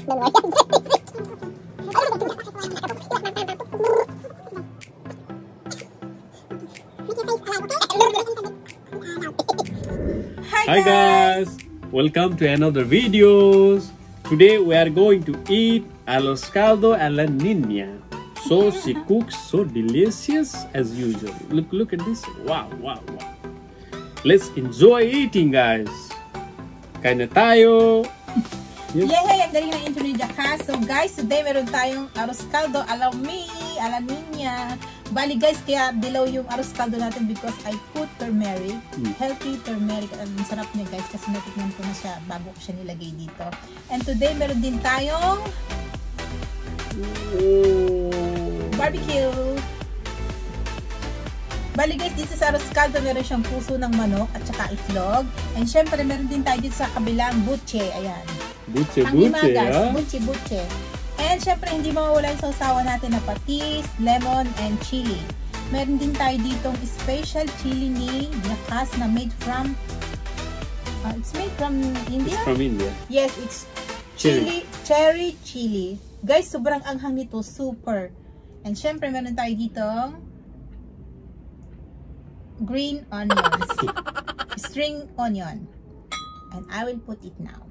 Hi guys, welcome to another videos. Today we are going to eat arroz caldo a la niña. So she cooks so delicious as usual. Look at this. Wow. Let's enjoy eating, guys. Kain na tayo. Yay! Ang galing ng intro ni Jaka. So guys, today meron tayong arroz caldo a la niña. Bali guys, kaya dilaw yung arroz caldo natin because I put turmeric. Healthy turmeric. Ang sarap niya guys kasi natikman ko na siya bago ko siya nilagay dito. And today meron din tayong barbecue. Bali guys, dito sa arroz caldo meron siyang puso ng manok at saka itlog. And syempre meron din tayo dito sa kabilang buche. Ayan. Buche, ha? Buche. And syempre hindi mawawala yung sausawan natin na patis, lemon, and chili. Meron din tayo ditong special chili ni Yakas na made from it's made from India? It's from India. Yes, it's cherry chili. Guys, sobrang anghang nito, super. And syempre meron tayo ditong green onions. String onion. And I will put it now.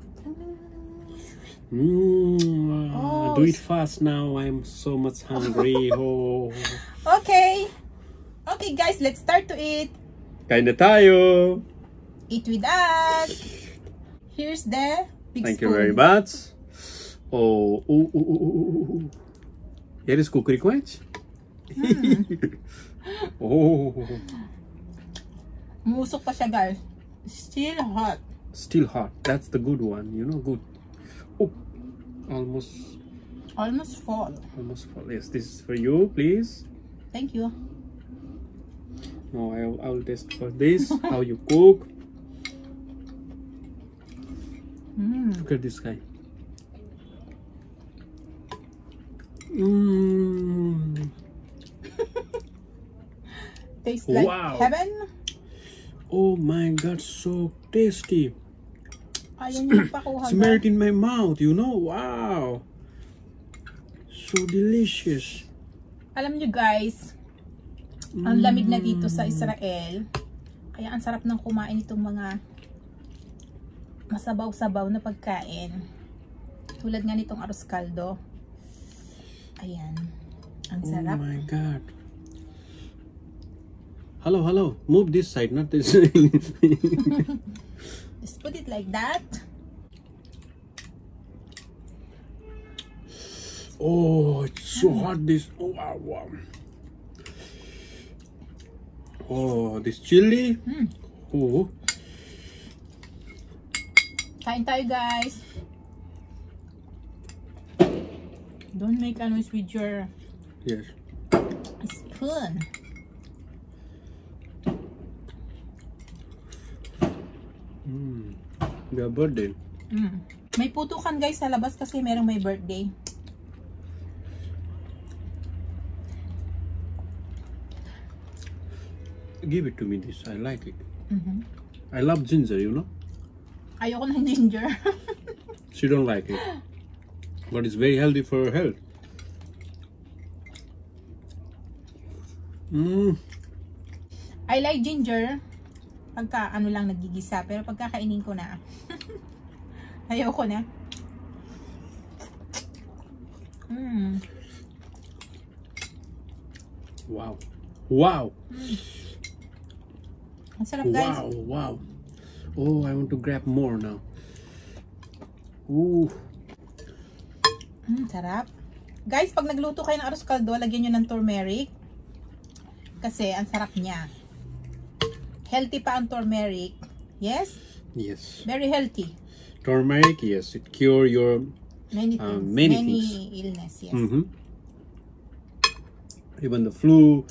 Do it fast now. I'm so much hungry. Okay guys, let's start to eat. Kain na tayo. Eat with us. Here's the big Thank spoon. you very much. Here is cookery quench. Musok pa siya guys. Still hot. Still hot. That's the good one. You know, good. Almost full. Almost full. Yes, this is for you, please. Thank you. No, I'll test for this. How you cook. Look at this guy. Tastes like heaven. Oh my god, so tasty. Ayan yung pakuha. Smell it in my mouth, you know. Wow. So delicious. Alam nyo guys, ang lamig na dito sa Israel. Kaya ang sarap ng kumain itong mga masabaw-sabaw na pagkain. Tulad nga nitong arroz caldo. Ayan. Ang sarap. Oh my god. Hello. Move this side, not this side. Just put it like that. Oh, it's so hot this. Oh, wow. Oh, this chili. Oh. Kain tayo guys. Don't make a noise with your spoon. Their birthday. May putukan guys sa labas kasi merong may birthday. Give it to me this. I like it. I love ginger, you know. Ayoko ng ginger. She don't like it. But it's very healthy for her health. I like ginger. Pagka ano lang nagigisa, pero pagka kainin ko na ayoko na. Wow. Ang sarap guys. Wow. Oh, I want to grab more now. Sarap. Guys, pag nagluto kayo ng arroz caldo, lagyan nyo ng turmeric. Kasi ang sarap niya. Healthy pa ang turmeric. Yes? Yes. Very healthy. Turmeric, yes. It cure your many things. Many illness, yes. Even the flu.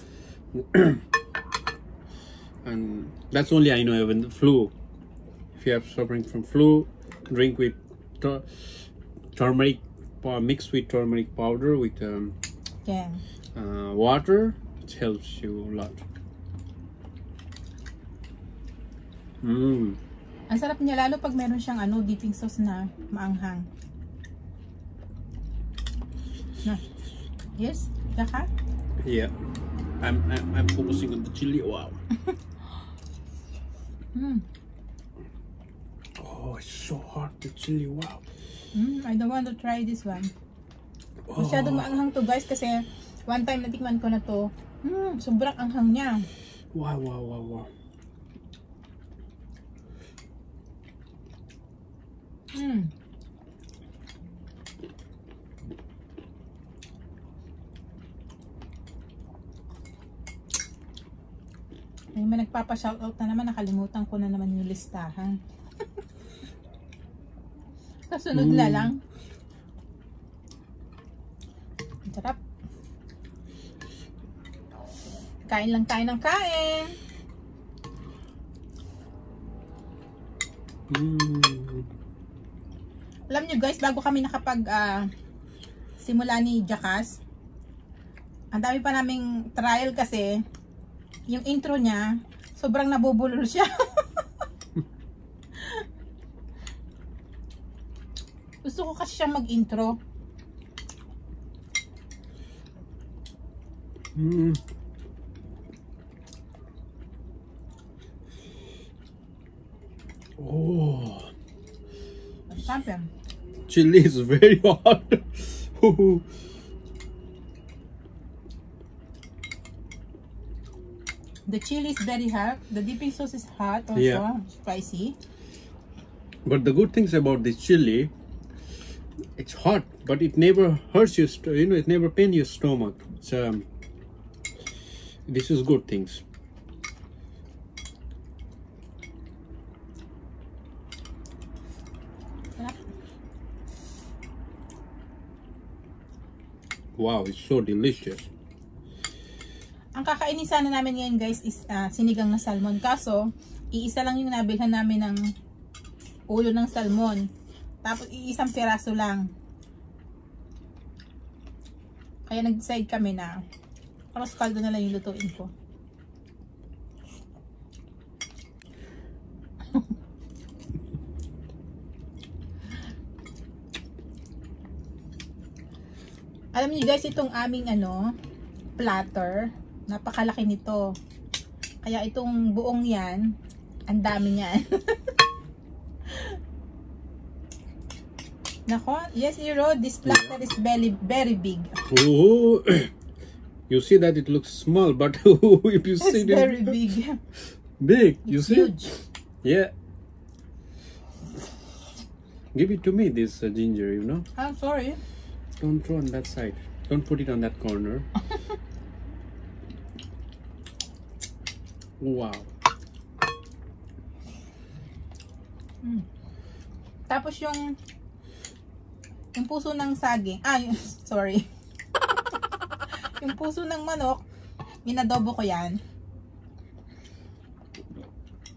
And that's only I know, even the flu. If you are suffering from flu, drink with turmeric, mixed with turmeric powder with water. It helps you a lot. Ang sarap niya lalo pag meron siyang dipping sauce na maanghang. No. Yes, Jaka? Yeah. I'm focusing on the chili. Wow. Oh, it's so hot, the chili. Wow. I don't want to try this one. Masyadong maanghang to guys kasi one time natikman ko na to. Sobrang anghang niya. Wow, wow, wow, wow. May nagpapa-shoutout na naman, nakalimutan ko na naman yung listahan. Kasunod na lang. Ang sarap. Kain lang tayo ng kain. Alam nyo guys, bago kami nakapag simula ni Jakas, ang dami pa naming trial kasi yung intro niya, sobrang nabubulol siya. Gusto ko kasi siyang mag-intro. Oh, Champion. chili is very hot. The chili is very hot. The dipping sauce is hot also. Yeah. Spicy. But the good things about this chili, it's hot, but it never hurts you. You know, it never pains your stomach. It's this is good things. Wow, it's so delicious. Ang kakainin sana namin ngayon guys is sinigang na salmon. Kaso, iisa lang yung nabilhan namin ng ulo ng salmon. Tapos iisang piraso lang. Kaya nag-decide kami na arroz caldo na lang yung lutuin ko. Alam niyo guys, itong aming platter, napakalaki nito. Kaya itong buong yan, ang dami niyan. Nako, yes, Iro, this platter is very big. Oh, you see that it looks small, but if you see It's very big. big, you It's see? huge. Yeah. Give it to me, this ginger, you know. I'm sorry. Don't throw on that side. Don't put it on that corner. Wow. Tapos yung puso ng saging. Sorry. Yung puso ng manok, minadobo ko yan.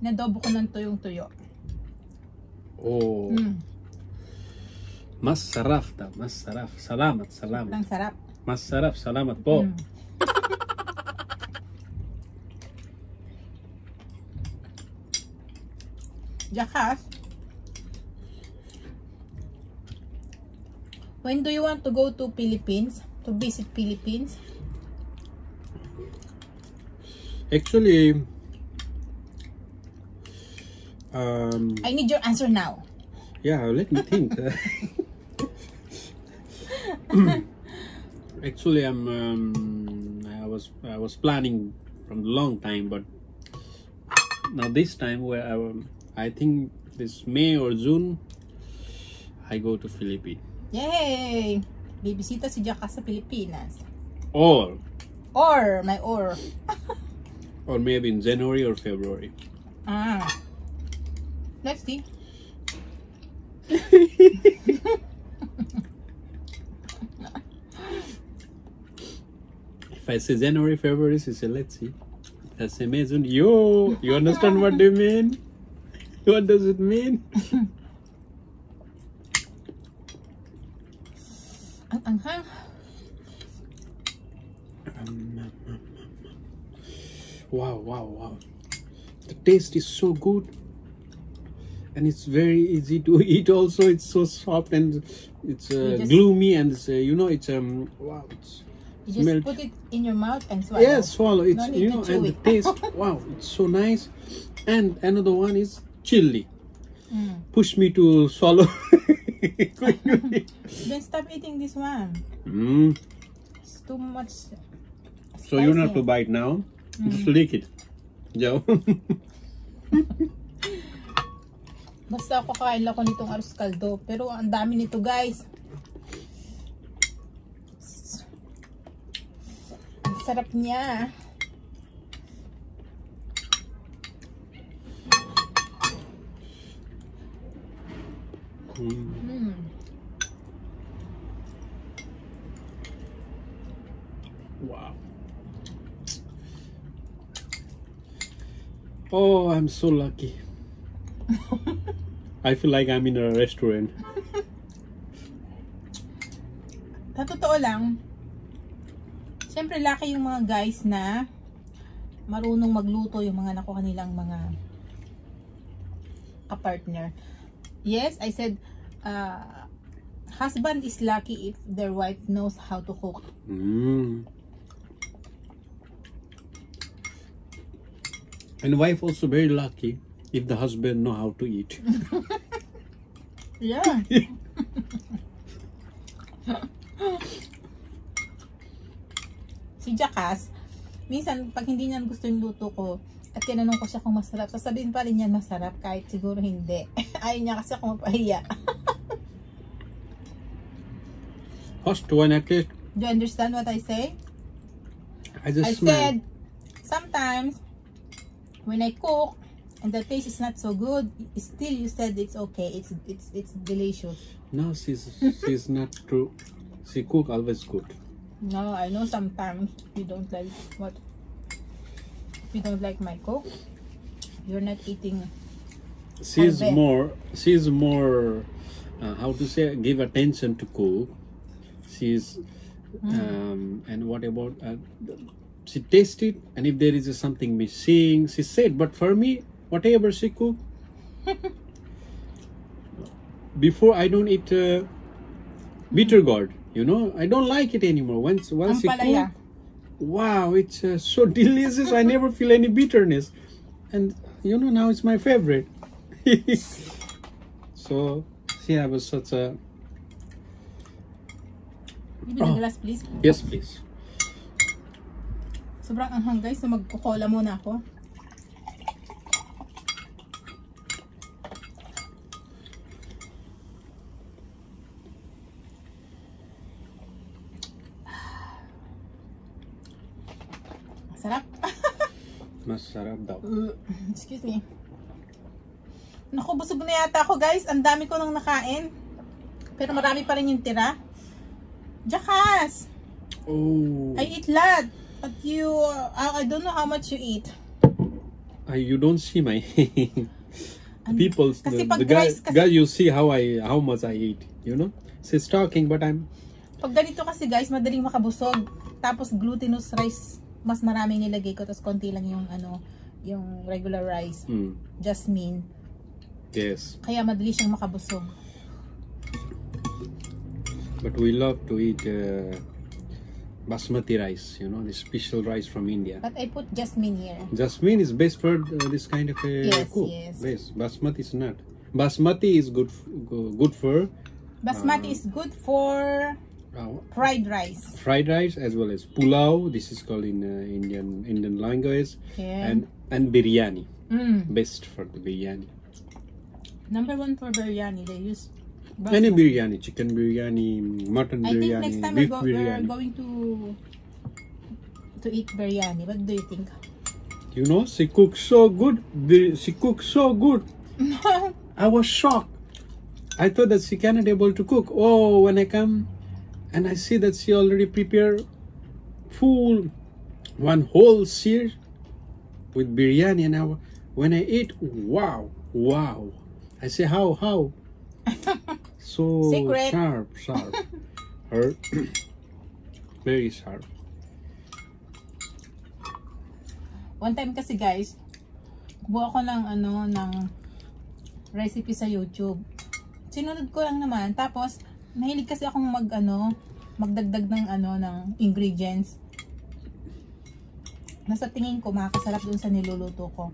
Nadobo ko ng tuyong-tuyo. Oh. Masarap daw, masarap. Salamat, salamat. Ang sarap. Masarap, salamat po. Jakas, when do you want to go to Philippines? To visit Philippines? Actually, I need your answer now. yeah, let me think. Actually, I was planning from a long time, but now this time where I think this May or June, I go to Philippines. Yay! Bibisita si Jakas sa Pilipinas. Or May or. or maybe in January or February. Let's see. If I say January, February, she say let's see. If I say May, June, you understand what do you mean? What does it mean? Ang anghang. Wow, wow, wow. The taste is so good. and it's very easy to eat. Also, it's so soft and it's gloomy, and it's, you know, it's wow. You just put it in your mouth and swallow. Yes, swallow. It's, No need you to know, chew and the it. taste. Wow, it's so nice. And another one is chili. Push me to swallow. Then stop eating this one. It's too much. So you don't have to bite now. Just lick it. Joe. Basta ako kain lang ko nitong arroz caldo. Pero ang dami nito, guys. Ang sarap niya. Wow. Oh, I'm so lucky. I feel like I'm in a restaurant. Sa totoo lang, syempre lucky yung mga guys na marunong magluto, yung mga nakuha nilang mga kapartner. Yes, I said, husband is lucky if their wife knows how to cook. And wife also very lucky if the husband know how to eat. Yeah. Si Jackass, minsan pag hindi niya gusto yung luto ko at tinanong ko siya kung masarap, sasabihin pa rin niya masarap kahit siguro hindi. Ayaw niya kasi ako mapahiya. First when I taste, Do you understand what I say? I just I smell. said, sometimes when I cook and the taste is not so good, still you said it's okay, it's delicious. No, she's not true. She cook always good. No, I know sometimes you don't like if you don't like my cook, you're not eating. She's Albe. more how to say, give attention to cook. She's and what about she tastes it, and if there is something missing, she said. But for me, whatever she cook, before I don't eat bitter gourd. You know, I don't like it anymore. Once she cook, wow, it's so delicious. I never feel any bitterness, and you know, now it's my favorite. So she has such a. Give me the glass, please. Yes, please. Sobrang anghang, guys, so magkukola muna ako. Masarap. Masarap daw. Excuse me. Naku, busog na yata ako, guys. Ang dami ko nang nakain. Pero marami pa rin yung tira. Jackass! Oh. I eat lot. But you, I don't know how much you eat. You don't see my people. Kasi The guy, you see how much I eat. You know, she's talking, but I'm. Pag ganito kasi, guys, madaling makabusog. Tapos glutinous rice, mas maraming nilagay ko. Tapos konti lang yung yung regular rice. Jasmine. Yes. Kaya madali siyang makabusog. But we love to eat basmati rice, you know, the special rice from India. But I put jasmine here. Jasmine is best for this kind of a cook. Yes. Best. Basmati is not. Basmati is good for. Basmati is good for fried rice. Fried rice as well as pulao. This is called in Indian language. Yeah. And biryani. Best for the biryani. Number 1 for biryani, they use basmati. Any biryani, chicken biryani, mutton I biryani, think next time beef we're biryani. going to eat biryani. What do you think? You know, she cooks so good. She cooks so good. I was shocked. I thought that she cannot able to cook. Oh, when I come and I see that she already prepared full one whole sear with biryani, and when I eat, wow. I say how so Secret. sharp her very sharp. One time kasi, guys, kumuha ako ng recipe sa YouTube. Sinunod ko lang naman. Tapos, mahilig kasi akong magdagdag ng ng ingredients. Nasa tingin ko, makakasarap dun sa niluluto ko.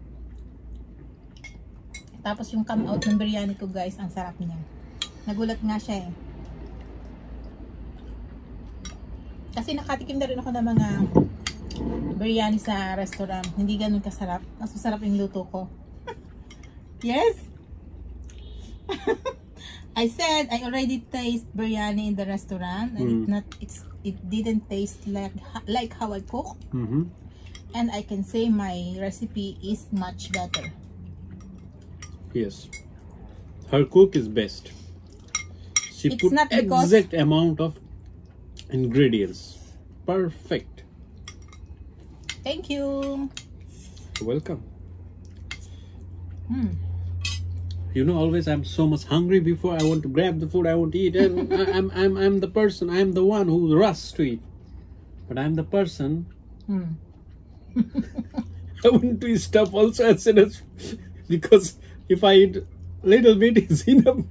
Tapos yung come out ng biryani ko guys, ang sarap niya. Nagulat nga siya eh. Kasi nakatikim na rin ako ng mga biryani sa restaurant. Hindi ganun kasarap. Mas masarap yung luto ko. Yes! I said I already taste biryani in the restaurant. And it didn't taste like how I cook. And I can say my recipe is much better. Yes, her cook is best. She put exact amount of ingredients. Perfect. Thank you. You're welcome. You know, always I'm so much hungry before I want to grab the food I want to eat, and I'm the person. I'm the one who rushes to eat, but I'm the person. I want to stop also as soon as, because if I eat little bit is enough.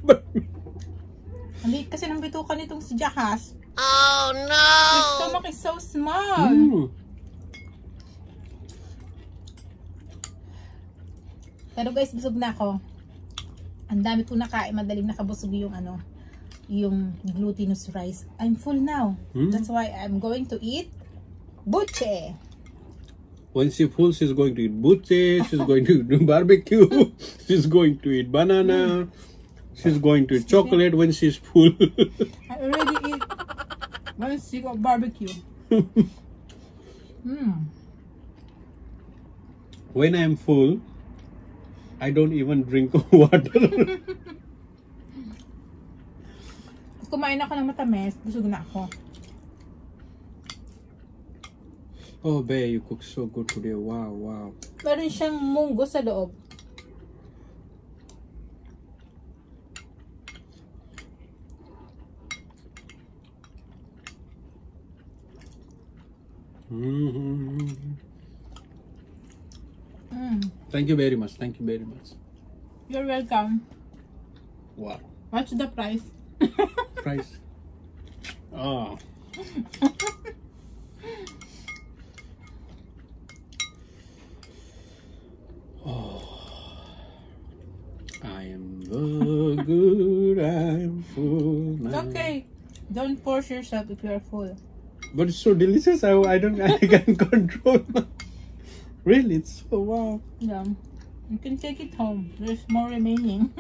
Hindi kasi nang bitukan nitong si Jackass. Oh no! His stomach is so small. Pero guys, busog na ako. Ang dami ko nakain, madaling nakabusog yung yung glutinous rice. I'm full now. That's why I'm going to eat buche. When she's full, she's going to eat buche, she's going to do barbecue, she's going to eat banana, she's going to eat chocolate when she's full. I already eat when she got barbecue. When I'm full, I don't even drink water. Kumain ako ng matamis, busog na ako. Oh, babe, you cook so good today. Wow, wow. Meron siyang munggo sa loob. Thank you very much. Thank you very much. You're welcome. Wow. What's the price? Price. Oh. I am good, I'm full now. Okay. Don't force yourself if you're full. But it's so delicious, I can control. Really, it's so wow. Yeah. You can take it home. There's more remaining.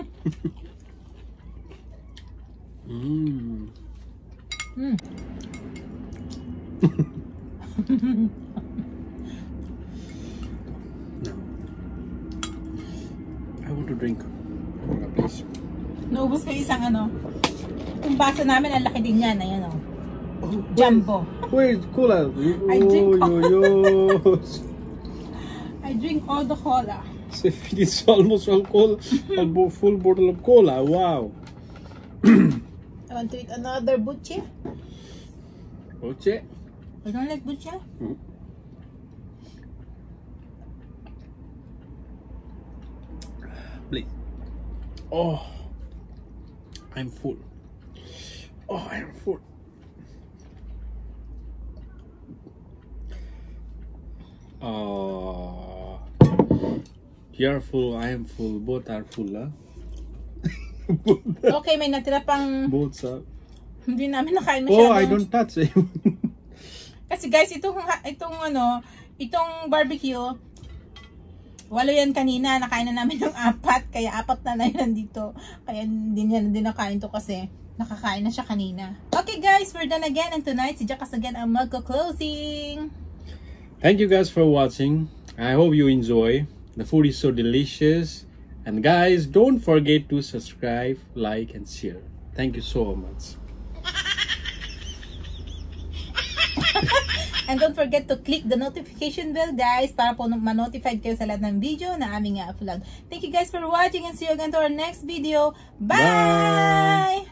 I want to drink. Please. Naubos kayo isang Yung baso namin, ang laki din yan. Ayan Jumbo. Where's cola? I drink I drink all the cola. So it's almost all cola, a full bottle of cola. Wow. I want to eat another buche. Buche? I don't like buche. Please. Oh, I'm full. Oh, I'm full. You're full, I am full. Both are full, huh? Okay, may natira pang... Both are. Hindi namin nakain masyado. Oh, I don't touch it. Kasi guys, itong barbecue, 8 yan kanina. Nakain na namin ng 4. Kaya 4 na lang nandito. Kaya hindi nakain to kasi nakakain na siya kanina. Okay guys, we're done again. And tonight, si Jackass again ang magko-closing. Thank you guys for watching. I hope you enjoy. The food is so delicious. And guys, don't forget to subscribe, like, and share. Thank you so much. And don't forget to click the notification bell guys para po ma-notified kayo sa lahat ng video na aming i-upload. Thank you guys for watching and see you again to our next video. Bye!